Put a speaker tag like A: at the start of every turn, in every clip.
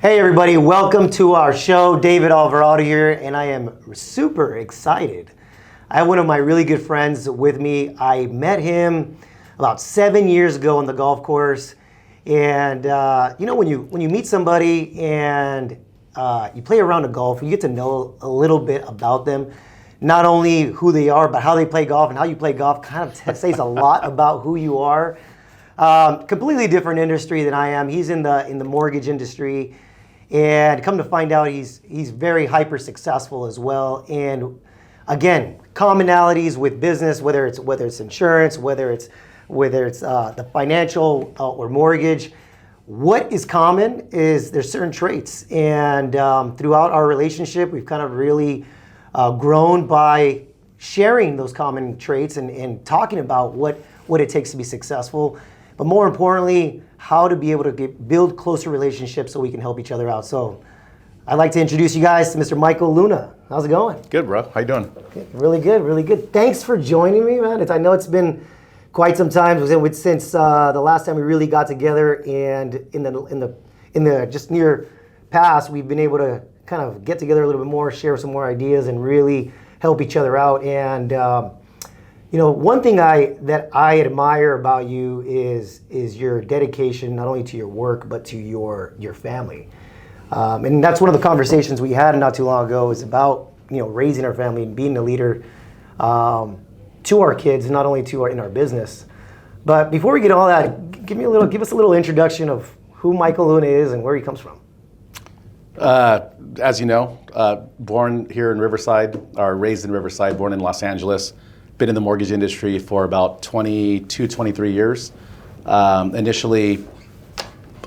A: Hey everybody, welcome to our show. David Alvarado here, and I am super excited. I have one of my really good friends with me. I met him about 7 years ago on the golf course, and when you meet somebody and you play around a golf, you get to know a little bit about them, not only who they are, but how they play golf, and how you play golf kind of says a lot about who you are. Completely different industry than I am. He's in the mortgage industry. And come to find out, he's very hyper successful as well. And again, commonalities with business, whether it's insurance, whether it's the financial or mortgage. What is common is there's certain traits, and throughout our relationship, we've kind of really grown by sharing those common traits and talking about what it takes to be successful. But more importantly, how to be able to build closer relationships so we can help each other out. So I'd like to introduce you guys to Mr. Michael Luna. How's it going?
B: Good, bro. How you doing?
A: Really good, really good. Thanks for joining me, man. I know it's been quite some time since the last time we really got together, and in the just near past, we've been able to kind of get together a little bit more, share some more ideas, and really help each other out. And one thing that I admire about you is your dedication not only to your work but to your family, and that's one of the conversations we had not too long ago. Is about raising our family and being a leader to our kids, not only in our business. But before we get all that, give us a little introduction of who Michael Luna is and where he comes from.
B: As you know, born here in Riverside, or raised in Riverside, born in Los Angeles. Been in the mortgage industry for about 22, 23 years. Initially,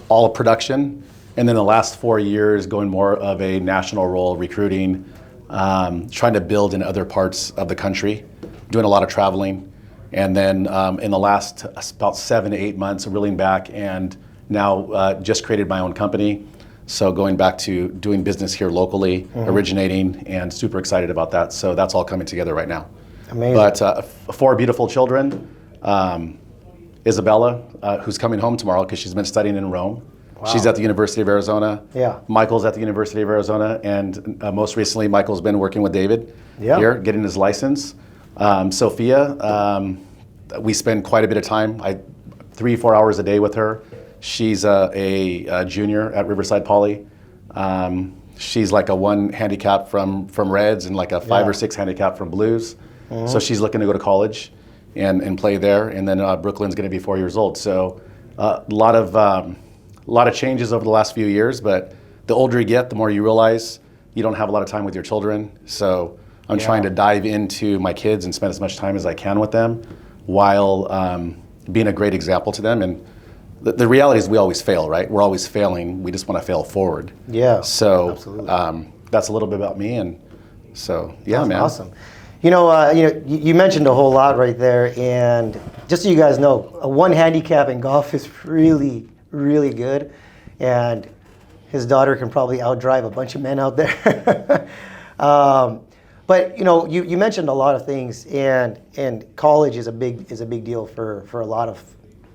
B: all of production, and then the last 4 years going more of a national role, recruiting, trying to build in other parts of the country, doing a lot of traveling. And then in the last about 7 to 8 months, reeling back, and now just created my own company. So going back to doing business here locally, originating, and super excited about that. So that's all coming together right now.
A: Amazing.
B: But 4 beautiful children. Isabella, who's coming home tomorrow because she's been studying in Rome. Wow. She's at the University of Arizona.
A: Yeah.
B: Michael's at the University of Arizona, and most recently, Michael's been working with David here, getting his license. Sophia, we spend quite a bit of time, 3-4 hours a day with her. She's a junior at Riverside Poly. She's like a 1 handicap from Reds and like a 5 or 6 handicap from Blues. So she's looking to go to college and play there, and then Brooklyn's going to be 4 years old. So a lot of changes over the last few years, but the older you get, the more you realize you don't have a lot of time with your children. So I'm trying to dive into my kids and spend as much time as I can with them while being a great example to them. And the reality is we always fail, right? We're always failing. We just want to fail forward.
A: Yeah.
B: So
A: absolutely.
B: That's a little bit about me, and so
A: That's
B: man.
A: Awesome. You mentioned a whole lot right there, and just so you guys know, a 1 handicap in golf is really, really good, and his daughter can probably outdrive a bunch of men out there. But you mentioned a lot of things, and college is a big deal for a lot of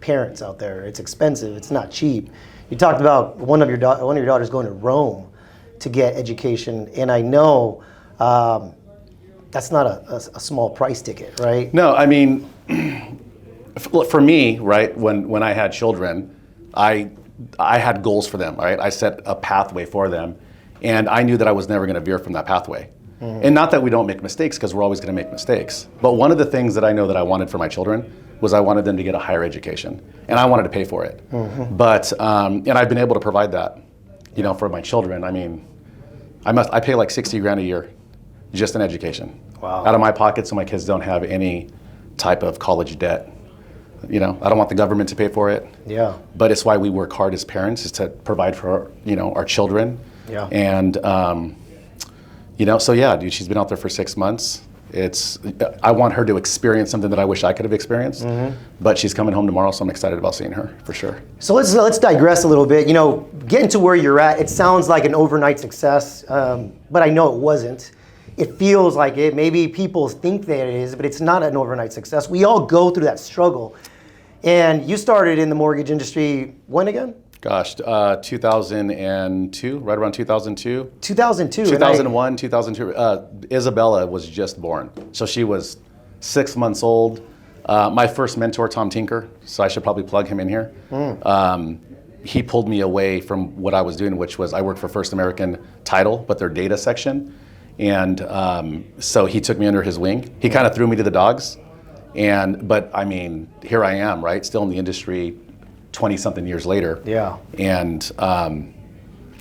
A: parents out there. It's expensive. It's not cheap. You talked about one of your daughters going to Rome to get education, and I know. That's not a small price ticket, right?
B: No, I mean, for me, right, when I had children, I had goals for them, right? I set a pathway for them, and I knew that I was never going to veer from that pathway. And not that we don't make mistakes, because we're always going to make mistakes. But one of the things that I know that I wanted for my children was I wanted them to get a higher education, and I wanted to pay for it. But and I've been able to provide that, for my children. I mean, I pay like $60,000 a year just in education.
A: Wow.
B: Out of my pocket, so my kids don't have any type of college debt. I don't want the government to pay for it.
A: Yeah.
B: But it's why we work hard as parents, is to provide for our children.
A: Yeah.
B: And so yeah, dude, she's been out there for 6 months. I want her to experience something that I wish I could have experienced. But she's coming home tomorrow, so I'm excited about seeing her for sure.
A: So let's digress a little bit. Getting to where you're at, it sounds like an overnight success, but I know it wasn't. It feels like it. Maybe people think that it is, but it's not an overnight success. We all go through that struggle. And you started in the mortgage industry when again?
B: Gosh, 2002, right around 2002.
A: 2002.
B: 2001, 2002. Isabella was just born. So she was 6 months old. My first mentor, Tom Tinker, so I should probably plug him in here. He pulled me away from what I was doing, which was I worked for First American Title, but their data section. And so he took me under his wing. He kind of threw me to the dogs. But I mean, here I am, right? Still in the industry 20 something years later.
A: Yeah.
B: And,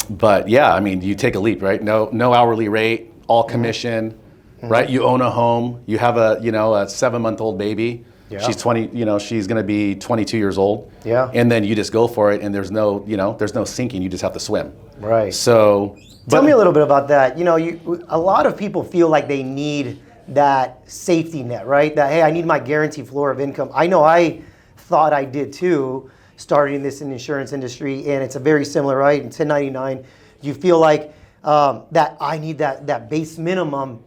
B: but yeah, I mean, you take a leap, right? No hourly rate, all commission, right? You own a home, you have a 7-month-old baby.
A: Yeah.
B: She's 20, she's going to be 22 years old.
A: Yeah.
B: And then you just go for it, and there's no sinking. You just have to swim.
A: Right.
B: So
A: tell me a little bit about that. A lot of people feel like they need that safety net, right? That, hey, I need my guaranteed floor of income. I know I thought I did too, starting this in the insurance industry, and it's a very similar, right? In 1099, you feel like that I need that base minimum.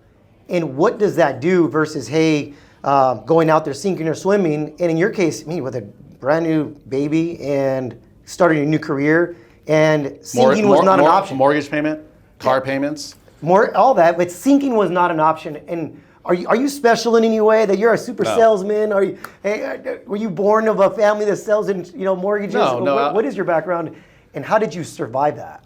A: And what does that do versus, hey, going out there sinking or swimming, and in your case, with a brand new baby and starting a new career, and sinking was not an option.
B: Mortgage payment, car payments.
A: All that, but sinking was not an option. And are you special in any way that you're a super salesman? Were you born of a family that sells mortgages?
B: No.
A: What is your background, and how did you survive that?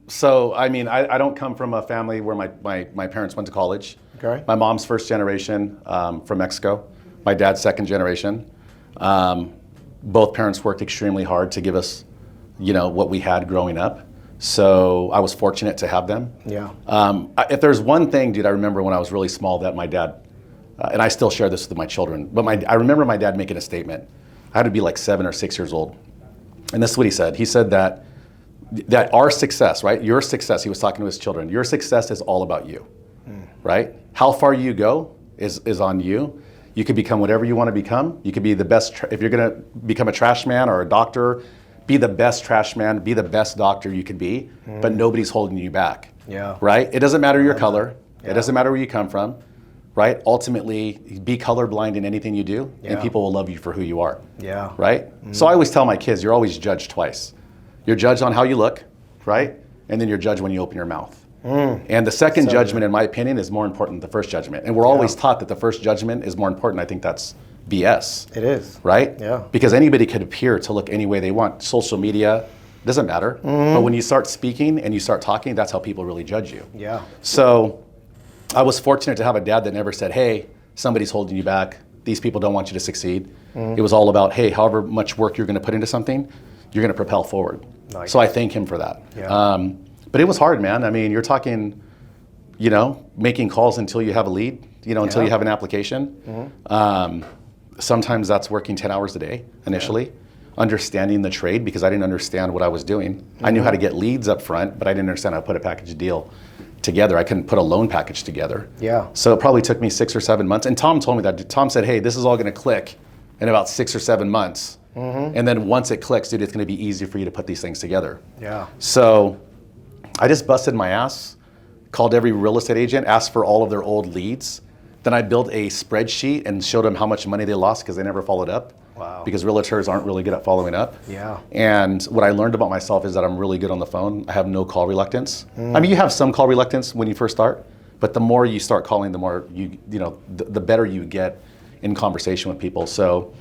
B: So, I mean, I don't come from a family where my parents went to college.
A: Okay.
B: My mom's first generation from Mexico. My dad's second generation. Both parents worked extremely hard to give us, what we had growing up. So I was fortunate to have them.
A: Yeah.
B: If there's one thing, dude, I remember when I was really small that my dad, and I still share this with my children, but I remember my dad making a statement. I had to be like 7 or 6 years old. And this is what he said. He said that our success, right? Your success, he was talking to his children, your success is all about you, right? How far you go is on you. You could become whatever you want to become. You could be the best, if you're going to become a trash man or a doctor, be the best trash man, be the best doctor you could be, but nobody's holding you back, right? It doesn't matter your color. It doesn't matter where you come from, right? Ultimately, be colorblind in anything you do, and people will love you for who you are, right? So I always tell my kids, you're always judged twice. You're judged on how you look, right? And then you're judged when you open your mouth. And the second judgment, in my opinion, is more important than the first judgment. And we're always taught that the first judgment is more important. I think that's BS.
A: It is.
B: Right?
A: Yeah.
B: Because anybody could appear to look any way they want. Social media, doesn't matter. But when you start speaking and you start talking, that's how people really judge you.
A: Yeah.
B: So I was fortunate to have a dad that never said, hey, somebody's holding you back. These people don't want you to succeed. It was all about, hey, however much work you're going to put into something, you're going to propel forward. Nice. So I thank him for that.
A: Yeah.
B: But it was hard, man. I mean, you're talking, making calls until you have a lead, until you have an application. Sometimes that's working 10 hours a day initially. Understanding the trade, because I didn't understand what I was doing. I knew how to get leads up front, but I didn't understand how to put a package deal together. I couldn't put a loan package together.
A: Yeah.
B: So it probably took me 6 or 7 months. And Tom told me that. Tom said, hey, this is all going to click in about 6 or 7 months. And then once it clicks, dude, it's going to be easy for you to put these things together.
A: Yeah.
B: So I just busted my ass, called every real estate agent, asked for all of their old leads. Then I built a spreadsheet and showed them how much money they lost because they never followed up.
A: Wow.
B: Because realtors aren't really good at following up.
A: Yeah.
B: And what I learned about myself is that I'm really good on the phone. I have no call reluctance. I mean, you have some call reluctance when you first start, but the more you start calling, the more the better you get in conversation with people. So,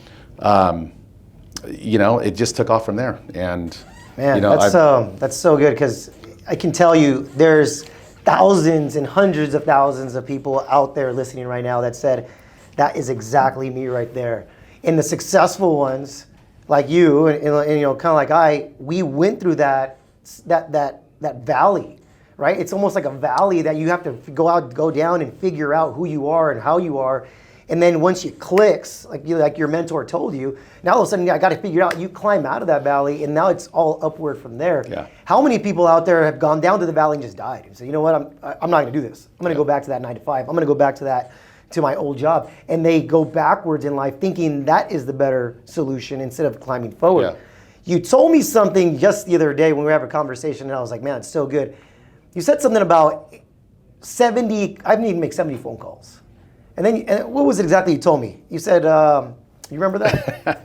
B: it just took off from there. And
A: man, that's so good, because I can tell you there's thousands and hundreds of thousands of people out there listening right now that said, that is exactly me right there. And the successful ones, like you, and kind of like we went through that valley, right? It's almost like a valley that you have to go down and figure out who you are and how you are. And then once it clicks, like your mentor told you, now all of a sudden I got to figure out, you climb out of that valley, and now it's all upward from there.
B: Yeah.
A: How many people out there have gone down to the valley and just died and said, you know what, I'm not going to do this. I'm going to go back to that 9 to 5. I'm going to go back to my old job. And they go backwards in life thinking that is the better solution instead of climbing forward.
B: Yeah.
A: You told me something just the other day when we were having a conversation, and I was like, man, it's so good. You said something about 70, I need to make 70 phone calls. And what was it exactly you told me? You said, you remember that?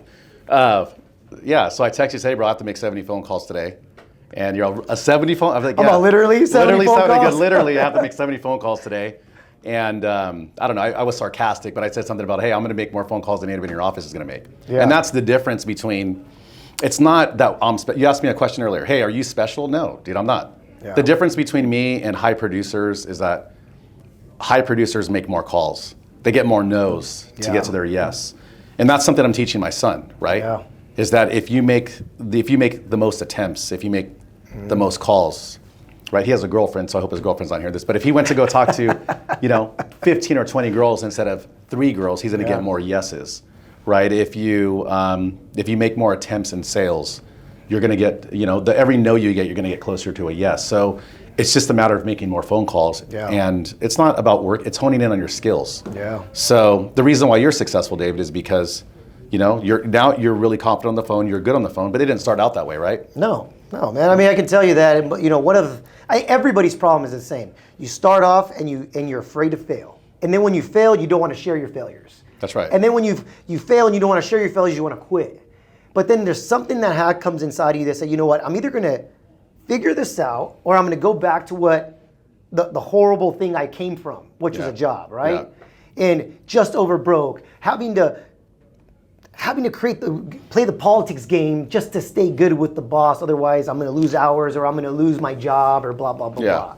B: Yeah, so I text you, say, hey, bro, I have to make 70 phone calls today. And you're all, a 70 phone? I'm like,
A: yeah. About literally 70 phone calls?
B: Literally, I have to make 70 phone calls today. And I don't know, I was sarcastic, but I said something about, hey, I'm going to make more phone calls than anybody in your office is going to make. Yeah. And that's the difference between, it's not that you asked me a question earlier, hey, are you special? No, dude, I'm not. Yeah. The difference between me and high producers is that high producers make more calls. They get more no's to get to their yes. And that's something I'm teaching my son, right? Yeah. Is that if you make the most attempts, if you make the most calls, right? He has a girlfriend, so I hope his girlfriend's not hearing this. But if he went to go talk to, 15 or 20 girls instead of 3 girls, he's going to get more yeses, right? If you make more attempts in sales, you're going to get, every no you get, you're going to get closer to a yes. So it's just a matter of making more phone calls. Yeah. And it's not about work, it's honing in on your skills. Yeah. So the reason why you're successful, David, is because, you're really confident on the phone, you're good on the phone, but it didn't start out that way, right?
A: No, man. I mean, I can tell you that, everybody's problem is the same. You start off and you're afraid to fail. And then when you fail, you don't want to share your failures.
B: That's right.
A: And then when you fail and you don't want to share your failures, you want to quit. But then there's something that comes inside of you that say, you know what, I'm either going to figure this out or I'm going to go back to what the horrible thing I came from, which was a job, right? Yeah. And just over broke, having to play the politics game just to stay good with the boss. Otherwise, I'm going to lose hours or I'm going to lose my job or blah, blah, blah, blah.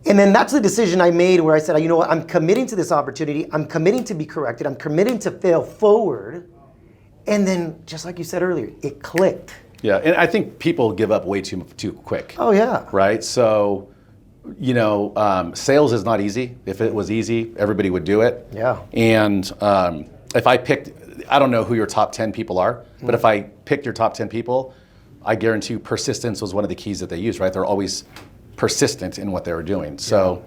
A: And then that's the decision I made where I said, you know what, I'm committing to this opportunity. I'm committing to be corrected. I'm committing to fail forward. And then, just like you said earlier, it clicked.
B: Yeah, and I think people give up way too quick.
A: Oh, yeah.
B: Right? So, sales is not easy. If it was easy, everybody would do it.
A: Yeah.
B: And if I picked, I don't know who your top 10 people are, but if I picked your top 10 people, I guarantee you persistence was one of the keys that they used, right? They're always persistent in what they were doing. So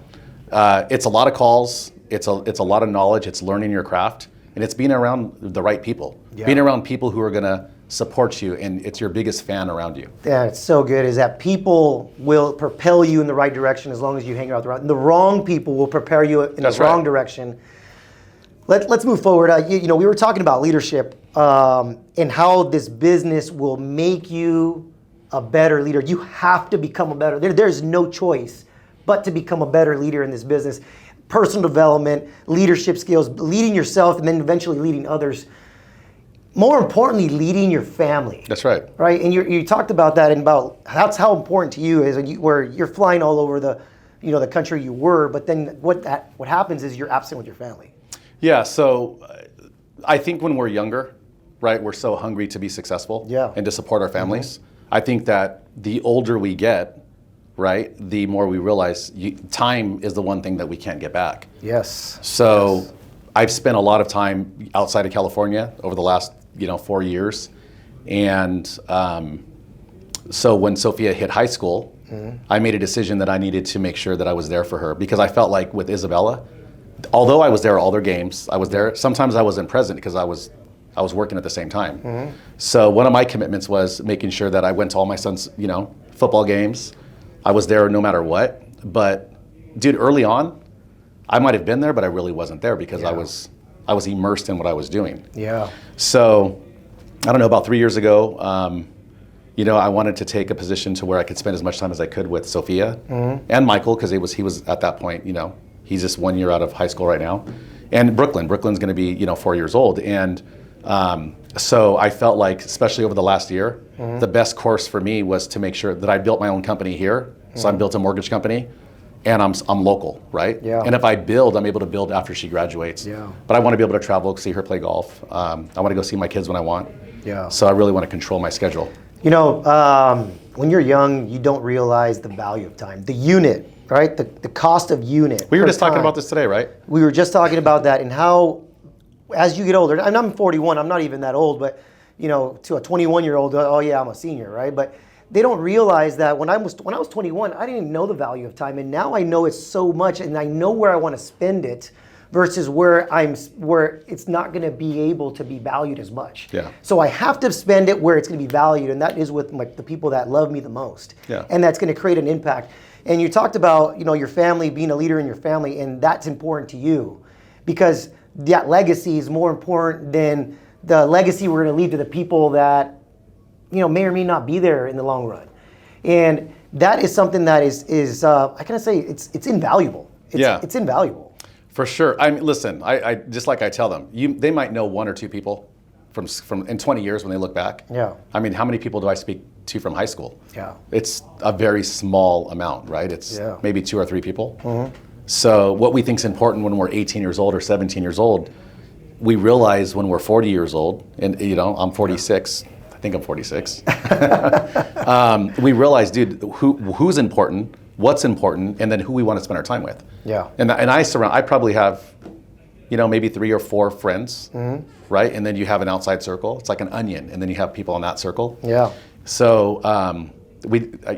B: it's a lot of calls, it's a lot of knowledge, it's learning your craft, and it's being around the right people. Yeah. Being around people who are gonna support you, and it's your biggest fan around you.
A: Yeah, it's so good, is that people will propel you in the right direction as long as you hang out and the wrong people will prepare you in the wrong direction. Let's move forward. We were talking about leadership and how this business will make you a better leader. You have to become a better leader. There's no choice but to become a better leader in this business. Personal development, leadership skills, leading yourself, and then eventually leading others. More importantly, leading your family.
B: That's right.
A: Right, and you talked about that, and about that's how important to you is where you're flying all over the country you were, but then what happens is you're absent with your family.
B: Yeah, so I think when we're younger, right, we're so hungry to be successful and to support our families. Mm-hmm. I think that the older we get, right, the more we realize time is the one thing that we can't get back.
A: Yes.
B: So I've spent a lot of time outside of California over the last 4 years. And so when Sophia hit high school, I made a decision that I needed to make sure that I was there for her, because I felt like with Isabella, although I was there at all their games, I was there. Sometimes I wasn't present because I was working at the same time. Mm-hmm. So one of my commitments was making sure that I went to all my son's, football games. I was there no matter what. But dude, early on, I might have been there, but I really wasn't there because I was immersed in what I was doing. Yeah. So I don't know, about 3 years ago, I wanted to take a position to where I could spend as much time as I could with Sophia and Michael, because he was at that point, he's just 1 year out of high school right now. And Brooklyn's going to be, 4 years old. And so I felt like, especially over the last year, the best course for me was to make sure that I built my own company here. So I built a mortgage company, and I'm local, right? Yeah. And if I build, I'm able to build after she graduates. Yeah. But I want to be able to travel, see her play golf. I want to go see my kids when I want. Yeah. So I really want to control my schedule.
A: When you're young, you don't realize the value of time. The unit, right? The cost of unit.
B: We were just talking about this today, right?
A: We were just talking about that, and how, as you get older, and I'm 41, I'm not even that old, but to a 21-year-old, oh yeah, I'm a senior, right? But they don't realize that when I was 21, I didn't know the value of time, and now I know it so much, and I know where I want to spend it versus where it's not going to be able to be valued as much. Yeah. So I have to spend it where it's going to be valued, and that is with the people that love me the most. Yeah. And that's going to create an impact. And you talked about your family, being a leader in your family, and that's important to you because that legacy is more important than the legacy we're going to leave to the people that, may or may not be there in the long run. And that is something that is I kind of say it's invaluable. It's invaluable.
B: For sure. I mean, listen, I just like I tell them, they might know one or two people from in 20 years when they look back.
A: Yeah.
B: I mean, how many people do I speak to from high school?
A: Yeah.
B: It's a very small amount, right? It's maybe 2 or 3 people.
A: Mm-hmm.
B: So what we think is important when we're 18 years old or 17 years old, we realize when we're 40 years old, and I'm 46. I think I'm 46. We realize, dude, who's important, what's important, and then who we want to spend our time with.
A: Yeah.
B: And I probably have, maybe 3 or 4 friends, right? And then you have an outside circle. It's like an onion, and then you have people in that circle.
A: Yeah.
B: So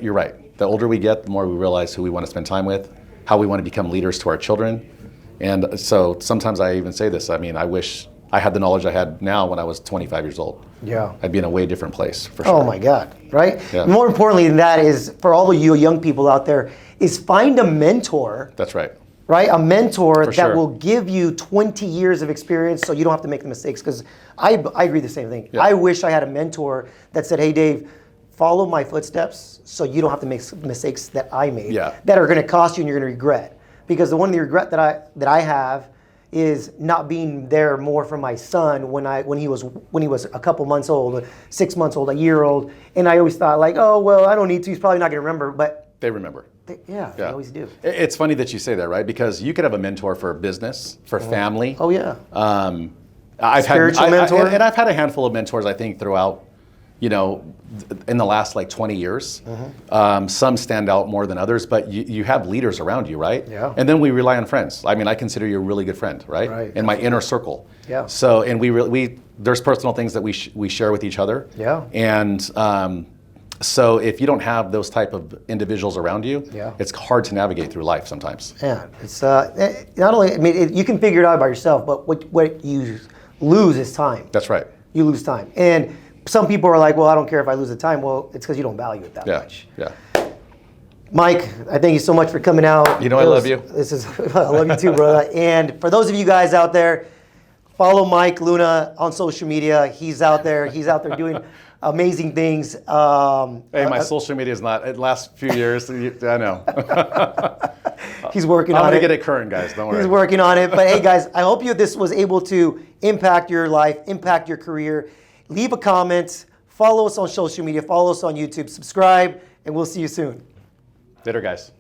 B: you're right. The older we get, the more we realize who we want to spend time with, how we want to become leaders to our children. And so sometimes I even say this. I mean, I wish I had the knowledge I had now when I was 25 years old.
A: Yeah.
B: I'd be in a way different place, for sure.
A: Oh my God, right?
B: Yeah.
A: More importantly than that is, for all of you young people out there, is find a mentor.
B: That's right.
A: Right? A mentor
B: For
A: that
B: sure.
A: will give you 20 years of experience so you don't have to make the mistakes. Because I agree the same thing.
B: Yeah.
A: I wish I had a mentor that said, hey, Dave, follow my footsteps so you don't have to make mistakes that I made that are going to cost you and you're going to regret. Because the one of the regret that I have is not being there more for my son when he was a couple months old, 6 months old, a year old. And I always thought like, oh, well, I don't need to. He's probably not going to remember. But
B: they remember.
A: They always do.
B: It's funny that you say that, right? Because you could have a mentor for business, for family.
A: Oh, yeah.
B: Spiritual
A: mentor.
B: And I've had a handful of mentors, I think, throughout, in the last like 20 years. Some stand out more than others, but you have leaders around you, right?
A: Yeah.
B: And then we rely on friends. I mean, I consider you a really good friend, right?
A: Right.
B: In my inner circle.
A: Yeah.
B: So, and there's personal things that we share with each other.
A: Yeah.
B: And so if you don't have those type of individuals around you, it's hard to navigate through life sometimes.
A: Yeah, it's not only, you can figure it out by yourself, but what you lose is time.
B: That's right.
A: You lose time. And some people are like, well, I don't care if I lose the time. Well, it's because you don't value it that much.
B: Yeah.
A: Mike, I thank you so much for coming out.
B: I love you.
A: I love you too, brother. And for those of you guys out there, follow Mike Luna on social media. He's out there doing amazing things.
B: Hey, my social media is not, the last few years, I know.
A: He's working on it.
B: I'm going to get it current, guys, don't worry.
A: He's working on it. But hey, guys, I hope this was able to impact your life, impact your career. Leave a comment, follow us on social media, follow us on YouTube, subscribe, and we'll see you soon.
B: Later, guys.